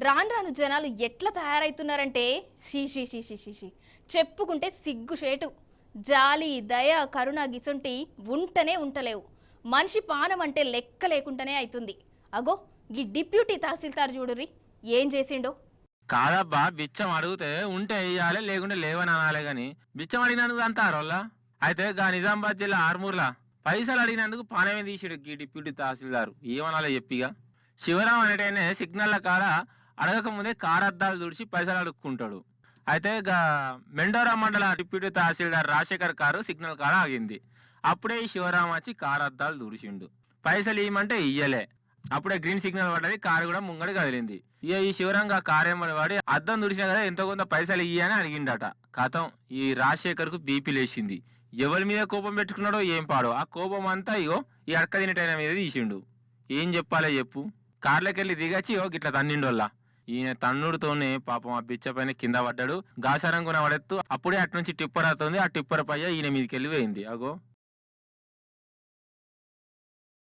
రాను రాను జనాలు ఎట్లా తయారైతున్నారంటే షీ షీ షీ షీ షీ షీ చెప్పుకుంటే సిగ్గుషేటు. జాలి దయ కరుణ గిసుంటి ఉంటనే ఉంటలేవు. మనిషి పానం అంటే లెక్క లేకుండానే అవుతుంది. అగో గీ డిప్యూటీ తహసీల్దార్ చూడుర్రి ఏం చేసిండో. కాదబ్బా, బిచ్చం అడిగితే ఉంటే ఇయ్యాలి, లేకుంటే లేవని అనాలే గాని బిచ్చం అడిగినందుకు అంటారోల్లా. అయితే గా నిజామాబాద్ జిల్లా ఆర్మూర్లా పైసలు అడిగినందుకు పానమే తీసిడు ఈ డిప్యూటీ తహసీల్దార్. ఏమనాలో చెప్పిగా. శివరాం అనేటైనా సిగ్నల్ల కాడ అడగక ముందే కారద్దాలు తుడిచి పైసలు అడుక్కుంటాడు. అయితే గా మెండోరా మండల డిప్యూటీ తహసీల్దార్ రాజశేఖర్ కారు సిగ్నల్ కాడ ఆగింది. అప్పుడే ఈ శివరాం వచ్చి కారద్దాలు తుడిచిండు. పైసలు ఇవ్వమంటే ఇయ్యలే. అప్పుడే గ్రీన్ సిగ్నల్ పడ్డది, కారు కూడా ముంగడి కదిలింది. ఇక ఈ శివరంగా కారేమని వాడి అద్దం తుడిచినా కదా ఎంతో కొంత పైసలు ఇయ్యని అడిగిండట. కథం ఈ రాజశేఖర్ కు బీపీ లేచింది. ఎవరి మీద కోపం పెట్టుకున్నాడో ఏం పాడో ఆ కోపం అంతా ఇగో ఈ అడక తినేటైన మీద తీసిండు. ఏం చెప్పాలో చెప్పు. కార్లకెళ్ళి దిగచ్చి గిట్లా తన్నిండోల్లా. ఈయన తన్నుడితోనే పాపం ఆ బిచ్చ పైన కింద పడ్డాడు. గాసారం కొన పడెత్తు అప్పుడే అటు నుంచి టిప్పర్ అవుతుంది. ఆ టిప్పర్ పయ్య ఈయన మీదకి వెళ్ళి పోయింది. అగో